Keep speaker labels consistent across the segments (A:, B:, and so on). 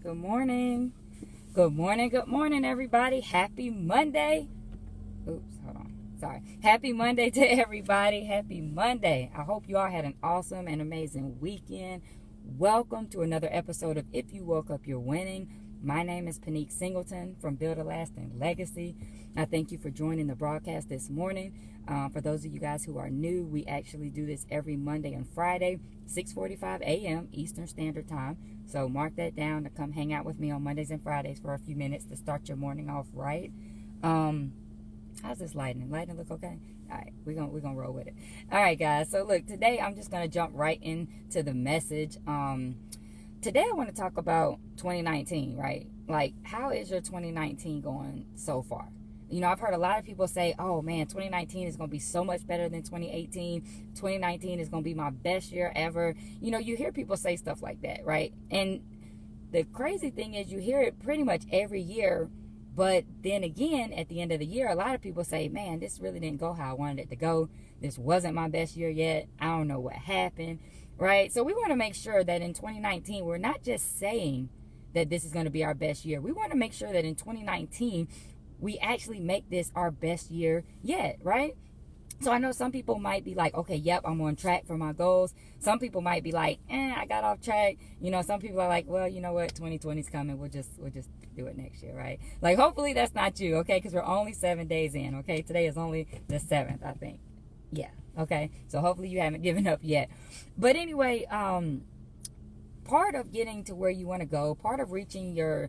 A: Good morning. Good morning. Good morning, everybody. Happy Monday. Oops, hold on. Sorry. Happy Monday to everybody. Happy Monday. I hope you all had an awesome and amazing weekend. Welcome to another episode of If You Woke Up, You're Winning. My name is Pinique Singleton from Build a Lasting Legacy. I thank you for joining the broadcast this morning. For those of you guys who are new, we actually do this every Monday and Friday, 6:45 a.m. Eastern Standard Time. So mark that down to come hang out with me on Mondays and Fridays for a few minutes to start your morning off right. How's this lighting? Lighting look okay? All right, we're gonna roll with it. All right, guys. So look, today I'm just gonna jump right into the message. Today I want to talk about 2019, right? Like, how is your 2019 going so far? You know, I've heard a lot of people say, oh man, 2019 is going to be so much better than 2018. 2019 is going to be my best year ever. You know, you hear people say stuff like that, right? And the crazy thing is you hear it pretty much every year. But then again, at the end of the year, a lot of people say, man, this really didn't go how I wanted it to go. This wasn't my best year yet. I don't know what happened, right? So we want to make sure that in 2019, we're not just saying that this is going to be our best year. We want to make sure that in 2019, we actually make this our best year yet, right? So I know some people might be like, okay, yep, I'm on track for my goals. Some people might be like, I got off track. You know, some people are like, well, you know what, 2020 is coming. We'll just do it next year, right? Like, hopefully that's not you, okay? Because we're only 7 days in, okay? Today is only the 7th, I think. Yeah, okay? So hopefully you haven't given up yet. But anyway, part of getting to where you want to go, part of reaching your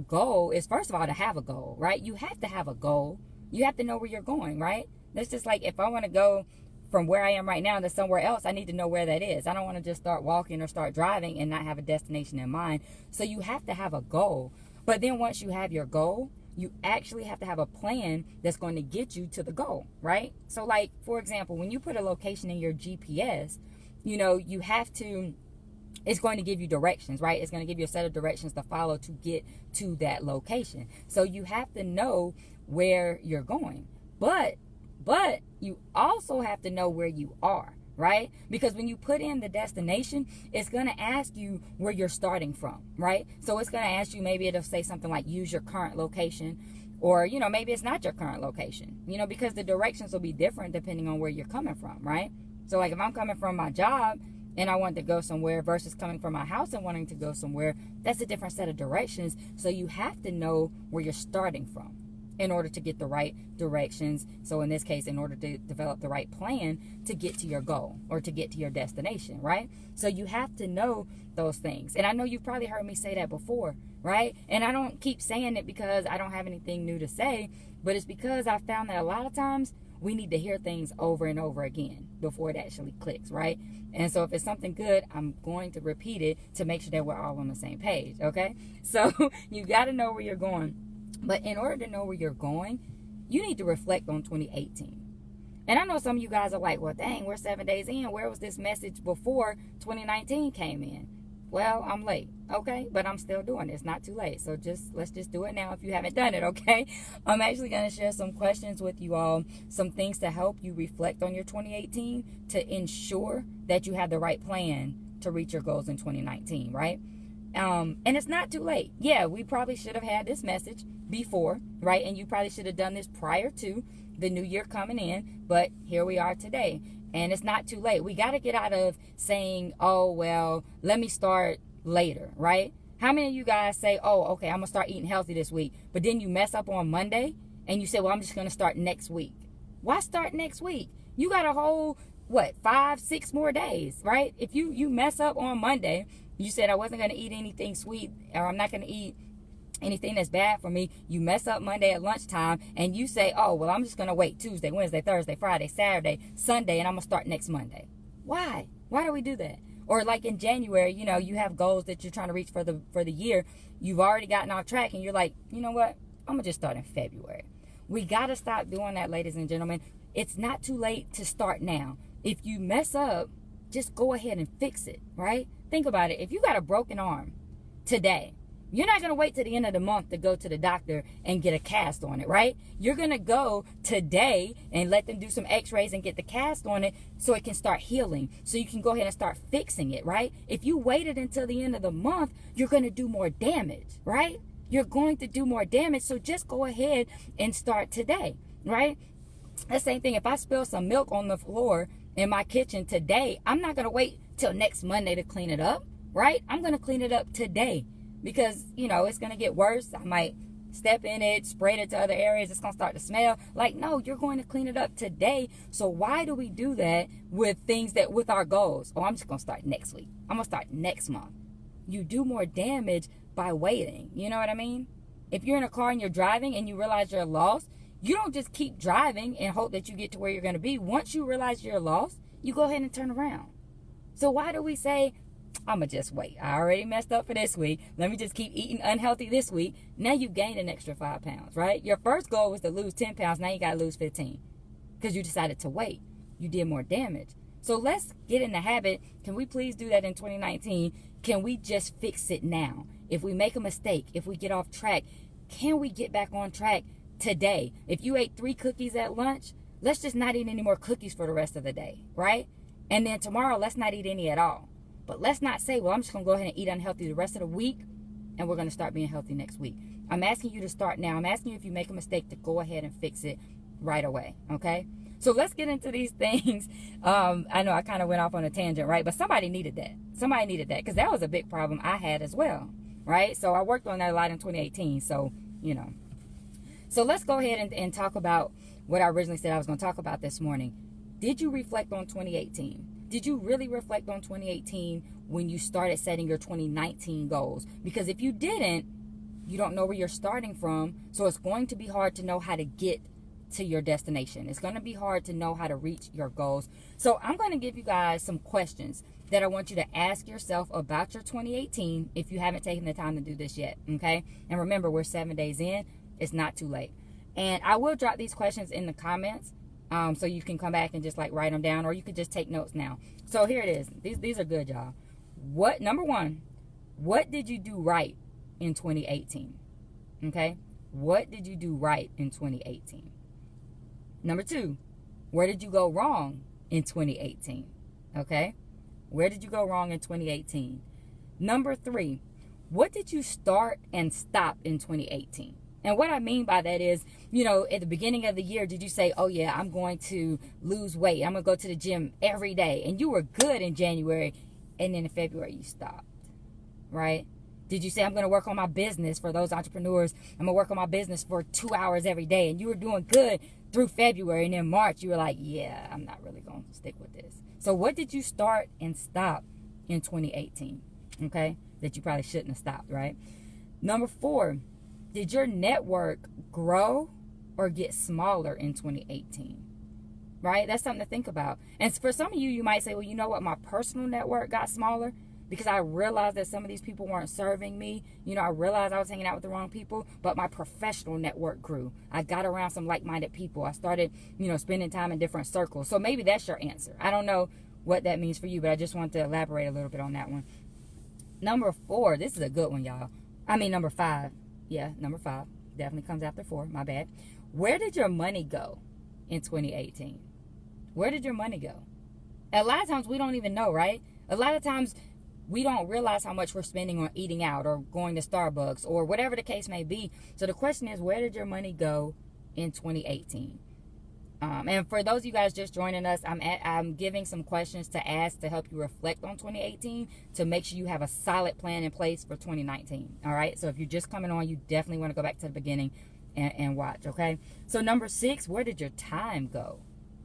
A: goal is, first of all, to have a goal, right? You have to have a goal. You have to know where you're going, right? That's just like, if I want to go from where I am right now to somewhere else, I need to know where that is. I don't want to just start walking or start driving and not have a destination in mind. So you have to have a goal. But then once you have your goal, you actually have to have a plan that's going to get you to the goal, right? So like, for example, when you put a location in your GPS, you know, you have to, it's going to give you directions, right? It's going to give you a set of directions to follow to get to that location. So you have to know where you're going. But you also have to know where you are, right? Because when you put in the destination, it's going to ask you where you're starting from, right? So it's going to ask you, maybe it'll say something like, use your current location. Or, you know, maybe it's not your current location, you know, because the directions will be different depending on where you're coming from, right? So like, if I'm coming from my job and I want to go somewhere versus coming from my house and wanting to go somewhere, that's a different set of directions. So you have to know where you're starting from in order to get the right directions. So in this case, in order to develop the right plan to get to your goal or to get to your destination, right? So you have to know those things. And I know you've probably heard me say that before, right? And I don't keep saying it because I don't have anything new to say, but it's because I found that a lot of times we need to hear things over and over again before it actually clicks, right? And so if it's something good, I'm going to repeat it to make sure that we're all on the same page, okay? So you got to know where you're going. But in order to know where you're going, you need to reflect on 2018. And I know some of you guys are like, well, dang, we're 7 days in. Where was this message before 2019 came in? Well, I'm late, okay? But I'm still doing it. It's not too late. So let's just do it now if you haven't done it, okay? I'm actually going to share some questions with you all, some things to help you reflect on your 2018 to ensure that you have the right plan to reach your goals in 2019, right? And it's not too late. Yeah, we probably should have had this message before, right? And you probably should have done this prior to the new year coming in, but here we are today. And it's not too late. We got to get out of saying, oh, well, let me start later, right? How many of you guys say, oh, okay, I'm going to start eating healthy this week, but then you mess up on Monday and you say, well, I'm just going to start next week. Why start next week? You got a whole, 5-6 more days, right? If you mess up on Monday, you said I wasn't going to eat anything sweet, or I'm not going to eat anything that's bad for me. You mess up Monday at lunchtime and you say, oh, well, I'm just going to wait Tuesday, Wednesday, Thursday, Friday, Saturday, Sunday, and I'm going to start next Monday. Why? Why do we do that? Or like in January, you know, you have goals that you're trying to reach for the year. You've already gotten off track and you're like, you know what? I'm going to just start in February. We got to stop doing that, ladies and gentlemen. It's not too late to start now. If you mess up, just go ahead and fix it, right? Think about it. If you got a broken arm today, You're not going to wait to the end of the month to go to the doctor and get a cast on it, right? You're going to go today and let them do some x-rays and get the cast on it so it can start healing. So you can go ahead and start fixing it, right? If you waited until the end of the month, you're going to do more damage, right? You're going to do more damage. So just go ahead and start today, right? The same thing. If I spill some milk on the floor in my kitchen today, I'm not going to wait till next Monday to clean it up, right? I'm going to clean it up today. Because, it's going to get worse. I might step in it, spread it to other areas. It's going to start to smell. Like, no, you're going to clean it up today. So why do we do that with with our goals? Oh, I'm just going to start next week. I'm going to start next month. You do more damage by waiting. You know what I mean? If you're in a car and you're driving and you realize you're lost, you don't just keep driving and hope that you get to where you're going to be. Once you realize you're lost, you go ahead and turn around. So why do we say, I'm going to just wait. I already messed up for this week. Let me just keep eating unhealthy this week. Now you've gained an extra 5 pounds, right? Your first goal was to lose 10 pounds. Now you got to lose 15 because you decided to wait. You did more damage. So let's get in the habit. Can we please do that in 2019? Can we just fix it now? If we make a mistake, if we get off track, can we get back on track today? If you ate 3 cookies at lunch, let's just not eat any more cookies for the rest of the day, right? And then tomorrow, let's not eat any at all. But let's not say, well, I'm just going to go ahead and eat unhealthy the rest of the week, and we're going to start being healthy next week. I'm asking you to start now. I'm asking you, if you make a mistake, to go ahead and fix it right away, okay? So let's get into these things. I know I kind of went off on a tangent, right? But somebody needed that. Somebody needed that, because that was a big problem I had as well, right? So I worked on that a lot in 2018, so, So let's go ahead and talk about what I originally said I was going to talk about this morning. Did you reflect on 2018? Did you really reflect on 2018 when you started setting your 2019 goals? Because if you didn't, you don't know where you're starting from. So it's going to be hard to know how to get to your destination. It's going to be hard to know how to reach your goals. So I'm going to give you guys some questions that I want you to ask yourself about your 2018 if you haven't taken the time to do this yet. Okay. And remember, we're 7 days in. It's not too late. And I will drop these questions in the comments. So you can come back and just write them down, or you could just take notes now. So here it is. These are good, y'all. Number one, what did you do right in 2018? Okay. What did you do right in 2018? Number two, where did you go wrong in 2018? Okay. Where did you go wrong in 2018? Number three, what did you start and stop in 2018? And what I mean by that is, at the beginning of the year, did you say, oh yeah, I'm going to lose weight. I'm going to go to the gym every day. And you were good in January. And then in February, you stopped, right? Did you say, I'm going to work on my business? For those entrepreneurs, I'm going to work on my business for 2 hours every day. And you were doing good through February. And in March, you were like, yeah, I'm not really going to stick with this. So what did you start and stop in 2018? Okay. That you probably shouldn't have stopped, right? Number four, did your network grow or get smaller in 2018? Right? That's something to think about. And for some of you, you might say, well, you know what? My personal network got smaller because I realized that some of these people weren't serving me. I realized I was hanging out with the wrong people, but my professional network grew. I got around some like-minded people. I started, spending time in different circles. So maybe that's your answer. I don't know what that means for you, but I just wanted to elaborate a little bit on that one. Number four, this is a good one, y'all. Number five. Yeah, number 5 definitely comes after 4. My bad. Where did your money go in 2018? Where did your money go? A lot of times we don't even know, right? A lot of times we don't realize how much we're spending on eating out or going to Starbucks or whatever the case may be. So the question is, where did your money go in 2018? And for those of you guys just joining us, I'm giving some questions to ask to help you reflect on 2018 to make sure you have a solid plan in place for 2019. All right. So if you're just coming on, you definitely want to go back to the beginning and watch. Okay. So number 6, where did your time go?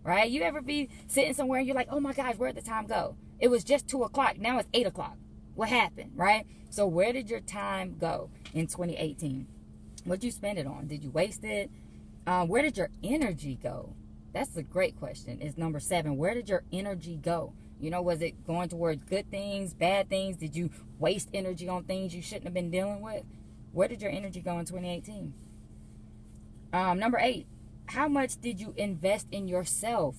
A: Right. You ever be sitting somewhere and you're like, oh my gosh, where'd the time go? It was just 2 o'clock. Now it's 8 o'clock. What happened? Right. So where did your time go in 2018? What'd you spend it on? Did you waste it? Where did your energy go? That's a great question. It's number 7. Where did your energy go? Was it going towards good things, bad things? Did you waste energy on things you shouldn't have been dealing with? Where did your energy go in 2018? Number 8, how much did you invest in yourself?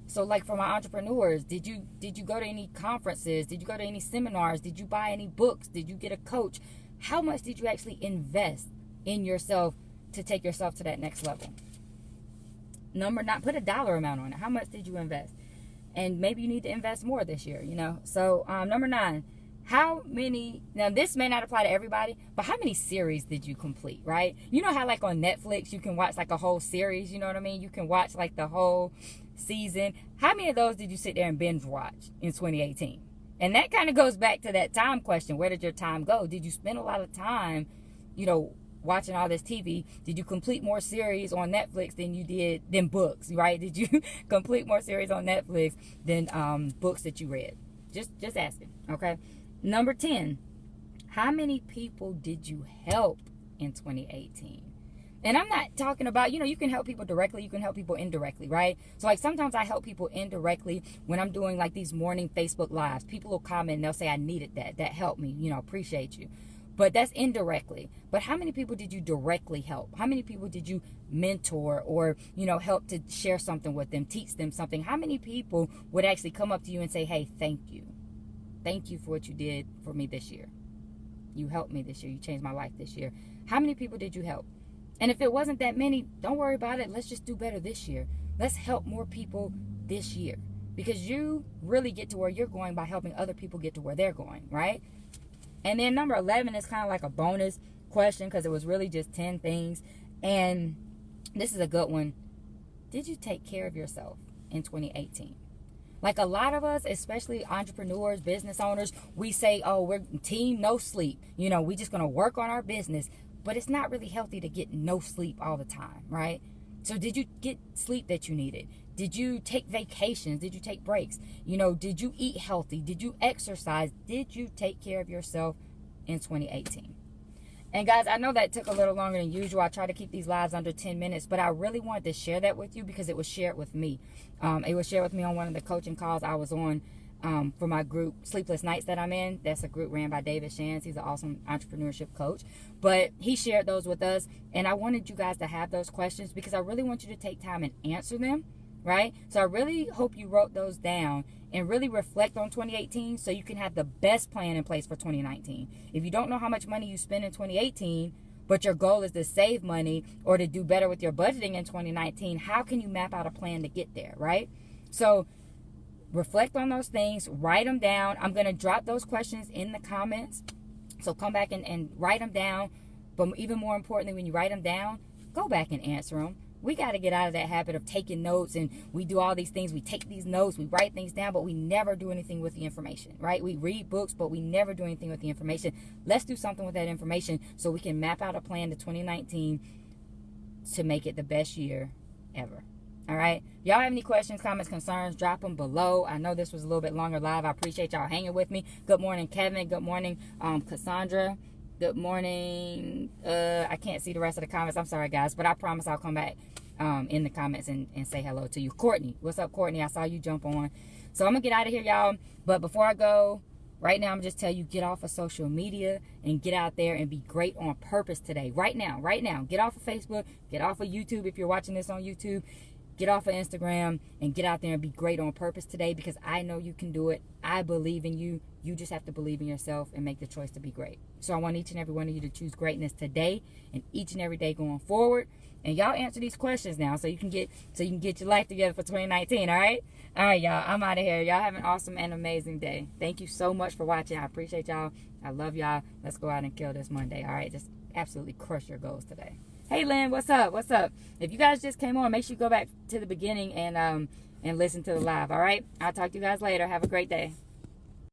A: So for my entrepreneurs, did you go to any conferences? Did you go to any seminars? Did you buy any books? Did you get a coach? how much did you actually invest in yourself to take yourself to that next level? Number 9, put a dollar amount on it. How much did you invest? And maybe you need to invest more this year, you know. So number 9, how many, now this may not apply to everybody, but how many series did you complete, right? You know how like on Netflix you can watch like a whole series, you know what I mean? You can watch like the whole season. How many of those did you sit there and binge watch in 2018? And that kind of goes back to that time question. Where did your time go? Did you spend a lot of time, you know, watching all this TV? Did you complete more series on Netflix than books, right? Did you complete more series on Netflix than books that you read? Just asking, okay? Number 10, how many people did you help in 2018? And I'm not talking about, you know, you can help people directly, you can help people indirectly, right? So like sometimes I help people indirectly when I'm doing like these morning Facebook lives. People will comment and they'll say, I needed that. That helped me, you know, appreciate you. But that's indirectly. But how many people did you directly help? How many people did you mentor or, you know, help to share something with them, teach them something? How many people would actually come up to you and say, hey, thank you. Thank you for what you did for me this year. You helped me this year. You changed my life this year. How many people did you help? And if it wasn't that many, don't worry about it. Let's just do better this year. Let's help more people this year. Because you really get to where you're going by helping other people get to where they're going, right? And then number 11 is kind of like a bonus question because it was really just 10 things. And this is a good one. Did you take care of yourself in 2018? Like a lot of us, especially entrepreneurs, business owners, we say, oh, we're team no sleep. You know, we just going to work on our business. But it's not really healthy to get no sleep all the time, right? So did you get sleep that you needed? Did you take vacations? Did you take breaks? You know, did you eat healthy? Did you exercise? Did you take care of yourself in 2018? And guys, I know that took a little longer than usual. I try to keep these lives under 10 minutes, but I really wanted to share that with you because it was shared with me. It was shared with me on one of the coaching calls I was on for my group Sleepless Nights that I'm in. That's a group ran by David Shands. He's an awesome entrepreneurship coach. But he shared those with us, and I wanted you guys to have those questions because I really want you to take time and answer them, right? So I really hope you wrote those down and really reflect on 2018 so you can have the best plan in place for 2019. If you don't know how much money you spend in 2018, but your goal is to save money or to do better with your budgeting in 2019, how can you map out a plan to get there, right? So reflect on those things, write them down. I'm going to drop those questions in the comments. So come back and write them down. But even more importantly, when you write them down, go back and answer them. We got to get out of that habit of taking notes, and we do all these things. We take these notes, we write things down, but we never do anything with the information, right? We read books, but we never do anything with the information. Let's do something with that information so we can map out a plan to 2019 to make it the best year ever. All right. Y'all have any questions, comments, concerns, drop them below. I know this was a little bit longer live. I appreciate y'all hanging with me. Good morning, Kevin. Good morning, Cassandra. Good morning. I can't see the rest of the comments. I'm sorry, guys, but I promise I'll come back in the comments and say hello to you. Courtney. What's up, Courtney? I saw you jump on. So I'm going to get out of here, y'all. But before I go, right now, I'm just tell you, get off of social media and get out there and be great on purpose today. Right now. Get off of Facebook. Get off of YouTube if you're watching this on YouTube. Get off of Instagram and get out there and be great on purpose today because I know you can do it. I believe in you. You just have to believe in yourself and make the choice to be great. So I want each and every one of you to choose greatness today and each and every day going forward. And y'all answer these questions now so you can get your life together for 2019, all right? All right, y'all. I'm out of here. Y'all have an awesome and amazing day. Thank you so much for watching. I appreciate y'all. I love y'all. Let's go out and kill this Monday, all right? Just absolutely crush your goals today. Hey, Lynn, what's up? What's up? If you guys just came on, make sure you go back to the beginning and listen to the live, all right? I'll talk to you guys later. Have a great day.